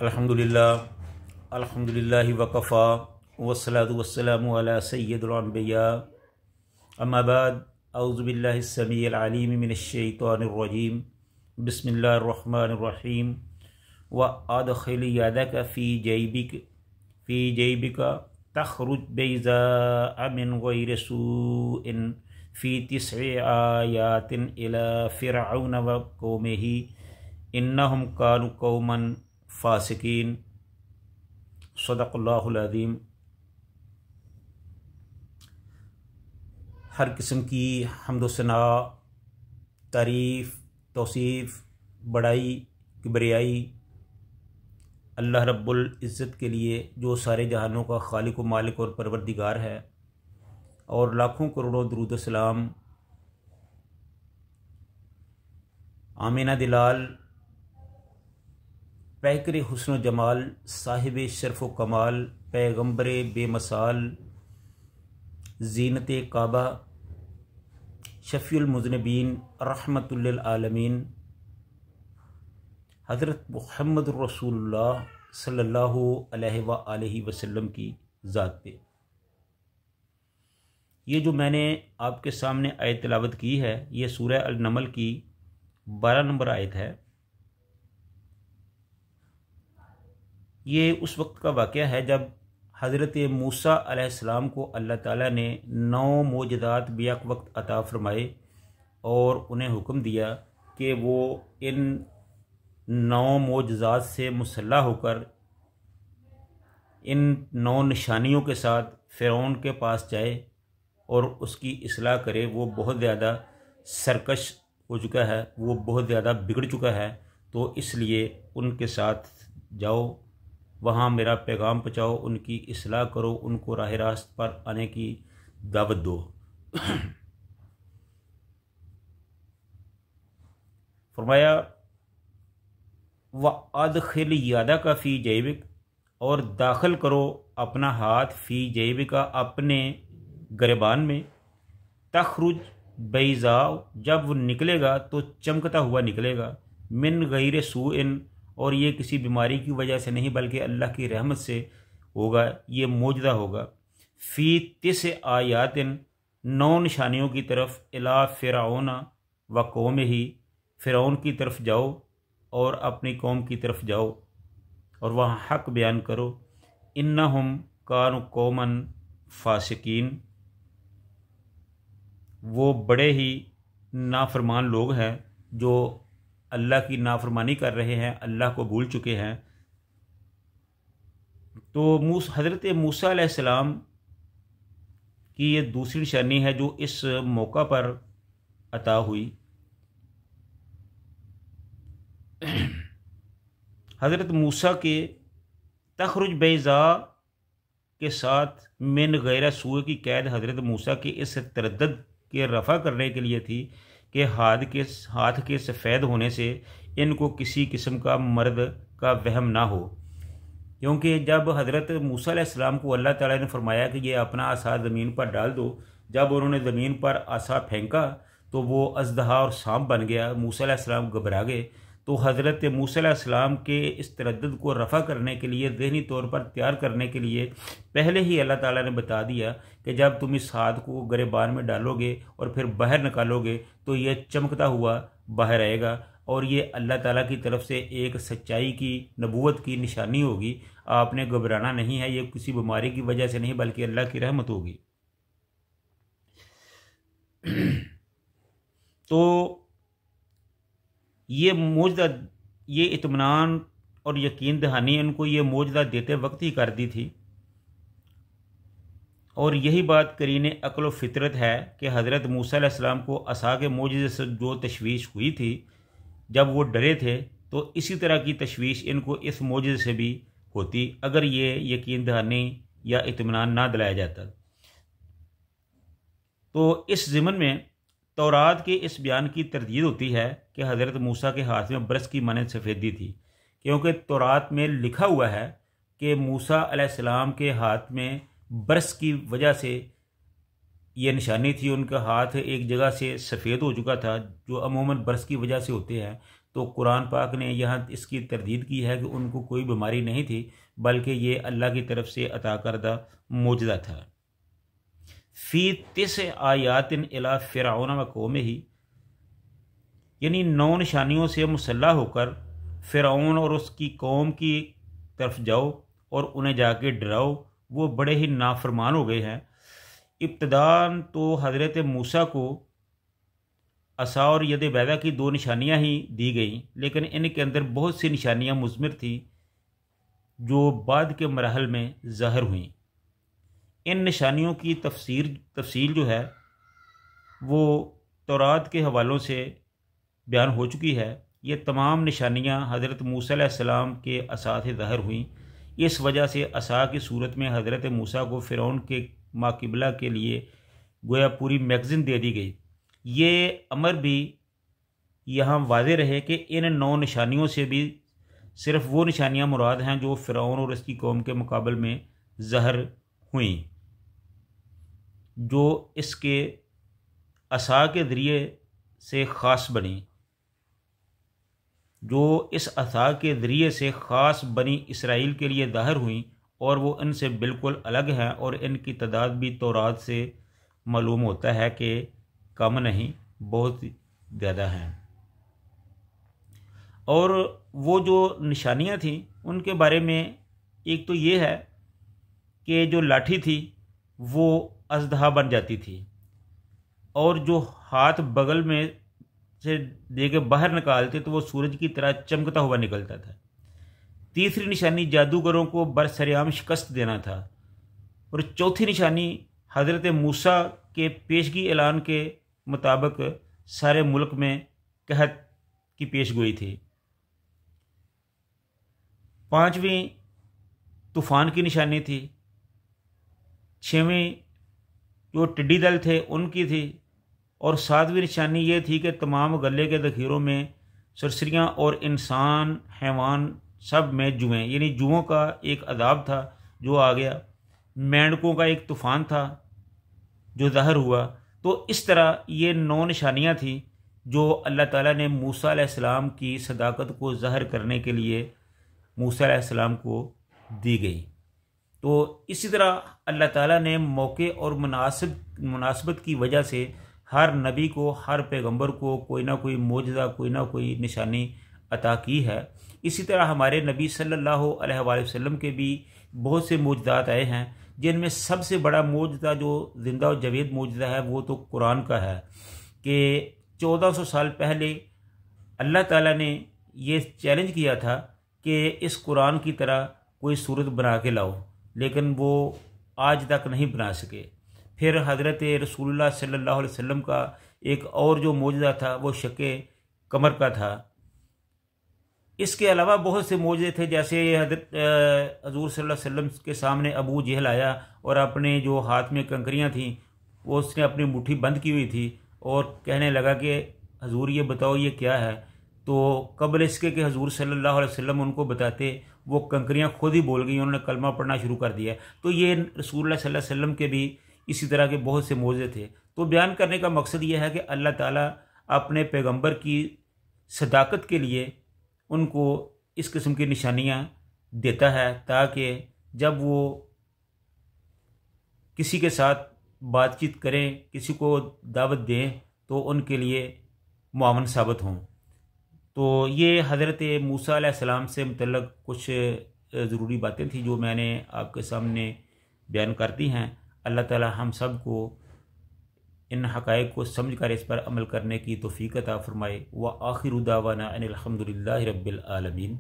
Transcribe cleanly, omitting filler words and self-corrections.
अल्हम्दुलिल्लाह अल्हम्दुलिल्लाहि वकफ़ा वस्सलातु वस्सलामु अला सय्यिदिल अंबिया अम्मा बाद औज़ु बिल्लाहिस समीइल अलीम मिनश शैतानिर रजीम बिस्मिल्लाहिर रहमानिर रहीम व अदखिल यदक फ़ी जैबिका तख़रुज बैज़ाअ मिन गैरि सूइन फ़ी तिस्इ आयातिन इला फ़िरऔन व कौमिही इन्नहुम कानू कौमन फ़ासिकीन। सदक़ल्लाहुल अज़ीम। हर किस्म की हम्द सना, तारीफ़, तौसीफ़, बड़ाई, किबरियाई अल्लाह रब्बुल इज़्ज़त के लिए, जो सारे जहानों का खालिक व मालिक और परवरदिगार है, और लाखों करोड़ों दुरूद सलाम आमिना दिलाल पैकर हुस्न जमाल साहिब शरफ़ व कमाल पैगम्बर बेमसाल ज़ीनत काबा शफ़ीउल मुज़निबीन रहमतुल लिल आलमीन हज़रत मुहम्मद रसूलुल्लाह सल्लल्लाहु अलैहि वसल्लम की ज़ात पे। ये जो मैंने आपके सामने आयत तिलावत की है, ये सूरह अल-नमल की 12 नंबर आयत है। ये उस वक्त का वाक़या है जब हज़रत मूसा अलैहिस्सलाम को अल्लाह ताला ने 9 मोजज़ात बियक वक्त अता फ़रमाए और उन्हें हुक्म दिया कि वो इन 9 मोजज़ात से मुसल्ला होकर इन 9 निशानियों के साथ फ़िरौन के पास जाए और उसकी इस्लाह करे। वो बहुत ज़्यादा सरकश हो चुका है, वो बहुत ज़्यादा बिगड़ चुका है, तो इसलिए उनके साथ जाओ, वहाँ मेरा पैगाम पहुँचाओ, उनकी इस्लाह करो, उनको राह रास्त पर आने की दावत दो। फरमाया व अदखिल यदक फ़ी जैबिक, और दाखिल करो अपना हाथ, फ़ी जैबिका अपने गिरबान में, तखरुज बैज़ाओ जब वो निकलेगा तो चमकता हुआ निकलेगा, मिन गैर सूइन, और ये किसी बीमारी की वजह से नहीं बल्कि अल्लाह की रहमत से होगा, ये मोजज़ा होगा। फ़ी तिस आयातिन, 9 निशानियों की तरफ, इला फ़िरऔन व कौमिही, फ़िरौन की तरफ जाओ और अपनी कौम की तरफ जाओ और वहाँ हक़ बयान करो। इन्नहुम कानू कौमन फ़ासिकीन, वो बड़े ही नाफरमान लोग हैं जो अल्लाह की नाफरमानी कर रहे हैं, अल्लाह को भूल चुके हैं। तो हज़रत मूसा अलैहिस्सलाम की ये दूसरी निशानी है जो इस मौका पर अता हुई। हज़रत मूसा के तखरुज बैज़ा के साथ मिन गैर सूए की कैद हज़रत मूसा के इस तरद्दुद के रफ़ा करने के लिए थी कि हाथ के सफ़ेद होने से इनको किसी किस्म का मर्द का वहम ना हो, क्योंकि जब हज़रत मूसा अलैहिस्सलाम को अल्लाह ताला ने फरमाया कि ये अपना आसा ज़मीन पर डाल दो, जब उन्होंने ज़मीन पर आसा फेंका तो वो अज़दहा और सांप बन गया। मूसा अलैहिस्सलाम घबरा गए। तो हज़रत मूसा अलैहिस्सलाम के इस तरद्दुद को रफ़ा करने के लिए, ज़हनी तौर पर तैयार करने के लिए पहले ही अल्लाह ताला ने बता दिया कि जब तुम इस हाथ को गिरबान में डालोगे और फिर बाहर निकालोगे तो ये चमकता हुआ बाहर आएगा, और ये अल्लाह ताला की तरफ से एक सच्चाई की, नबूवत की निशानी होगी। आपने घबराना नहीं है, ये किसी बीमारी की वजह से नहीं बल्कि अल्लाह की रहमत होगी। तो ये मोजज़ा, ये इत्मीनान और यकीन दहानी इनको ये मोजज़ा देते वक्त ही कर दी थी। और यही बात करीने अक्ल व फितरत है कि हज़रत मूसा अलैहिस्सलाम को असा के मोजज़े से जो तशवीश हुई थी, जब वो डरे थे, तो इसी तरह की तशवीश इनको इस मोजज़े से भी होती अगर ये यकीन दहानी या इत्मीनान ना दिलाया जाता। तो इस ज़िमन में तौरात के इस बयान की तरदीद होती है कि हज़रत मूसा के हाथ में बरस की मानद सफ़ेदी थी, क्योंकि तौरात में लिखा हुआ है कि मूसा अलैहिस्सलाम के हाथ में बरस की वजह से ये निशानी थी, उनका हाथ एक जगह से सफ़ेद हो चुका था, जो अमूमन बरस की वजह से होते हैं। तो कुरान पाक ने यहाँ इसकी तरदीद की है कि उनको कोई बीमारी नहीं थी, बल्कि ये अल्लाह की तरफ से अता करदा मौजज़ा था। फ़ी तिस आयातिन इला फ़िरऔन व कौमिही, यानी 9 निशानियों से मुसल्ला होकर फ़िरऔन और उसकी कौम की तरफ जाओ और उन्हें जाके डराओ, वो बड़े ही नाफरमान हो गए हैं। इब्तदान तो हज़रत मूसा को असा और यद बैदा की 2 निशानियाँ ही दी गई, लेकिन इनके अंदर बहुत सी निशानियाँ मुज़मिर थी जो बाद के मरहल में ज़ाहिर हुई। इन निशानियों की तफसील जो है वो तौरात के हवालों से बयान हो चुकी है। ये तमाम निशानियाँ हज़रत मूसा अलैहिस्सलाम के असा से ज़ाहिर हुई। इस वजह से असा की सूरत में हज़रत मूसा को फ़िरौन के माकिबला के लिए गोया पूरी मैगज़ीन दे दी गई। ये अमर भी यहाँ वाज़ेह रहे कि इन 9 निशानियों से भी सिर्फ़ वो निशानियाँ मुराद हैं जो फ़िरौन और इसकी कौम के मुकाबले में ज़ाहिर हुई, जो इसके असा के ज़रिए से ख़ास बनी, जो इस असा के ज़रिए से ख़ास बनी इसराइल के लिए ज़ाहिर हुई, और वो इनसे बिल्कुल अलग हैं और इनकी तादाद भी तौरात से मालूम होता है कि कम नहीं, बहुत ज़्यादा हैं। और वो जो निशानियाँ थीं उनके बारे में एक तो ये है कि जो लाठी थी वो अज़दहा बन जाती थी, और जो हाथ बगल में से दे के बाहर निकालते तो वो सूरज की तरह चमकता हुआ निकलता था। तीसरी निशानी जादूगरों को बरसरेआम शिकस्त देना था, और चौथी निशानी हज़रत मूसा के पेशगी ऐलान के मुताबिक सारे मुल्क में कहत की पेशगोई थी। पाँचवीं तूफ़ान की निशानी थी। छठवीं जो टिड्डी दल थे उनकी थी, और सातवीं निशानी ये थी कि तमाम गले के ज़ख़ीरों में सरसरियाँ और इंसान हैवान सब में जुएँ, यानी जुओं का एक अदाब था जो आ गया। मेंढकों का एक तूफ़ान था जो ज़ाहिर हुआ। तो इस तरह ये 9 निशानियाँ थीं जो अल्लाह ताला ने मूसा अलैहिस्सलाम की सदाकत को ज़ाहिर करने के लिए मूसा अलैहिस्सलाम को दी गई। तो इसी तरह अल्लाह ताला ने मौके और मुनासिबत की वजह से हर नबी को, हर पैगंबर को कोई ना कोई मोजज़ा, कोई ना कोई निशानी अता की है। इसी तरह हमारे नबी सल्लल्लाहु अलैहि वसल्लम के भी बहुत से मोजज़ात आए हैं, जिनमें सबसे बड़ा मोजज़ा जो ज़िंदा और जवेद मोजज़ा है वो तो कुरान का है कि 1400 साल पहले अल्लाह ताला ने ये चैलेंज किया था कि इस कुरान की तरह कोई सूरत बना के लाओ, लेकिन वो आज तक नहीं बना सके। फिर हज़रत रसूलुल्लाह सल्लल्लाहु अलैहि वसल्लम का एक और जो मोजज़ा था वो शक़े कमर का था। इसके अलावा बहुत से मोजज़े थे, जैसे हज़रत हज़ूर सल्लल्लाहु अलैहि वसल्लम के सामने अबू जहल आया और अपने जो हाथ में कंकरियाँ थीं वो उसने अपनी मुट्ठी बंद की हुई थी और कहने लगा कि हज़ूर ये बताओ ये क्या है। तो कबल इसके कि हज़ूर सल्लल्लाहु अलैहि वसल्लम उनको बताते, वो कंकरियाँ खुद ही बोल गई, उन्होंने कलमा पढ़ना शुरू कर दिया। तो ये रसूलुल्लाह सल्लल्लाहु अलैहि वसल्लम के भी इसी तरह के बहुत से मोज़े थे। तो बयान करने का मकसद ये है कि अल्लाह ताला अपने पैगंबर की सदाकत के लिए उनको इस किस्म की निशानियाँ देता है, ताकि जब वो किसी के साथ बातचीत करें, किसी को दावत दें, तो उनके लिए मुआवन साबित हों। तो ये हज़रत मूसा अलैहिस्सलाम से मुतल्लक़ कुछ ज़रूरी बातें थी जो मैंने आपके सामने बयान कर दी हैं। अल्लाह ताला हम सब को इन हक़ाइक़ को समझ कर इस पर अमल करने की तौफ़ीक़ अता फ़रमाए। व आखिरु दावाना अनिल हम्दुलिल्लाहि रब्बिल आलमीन।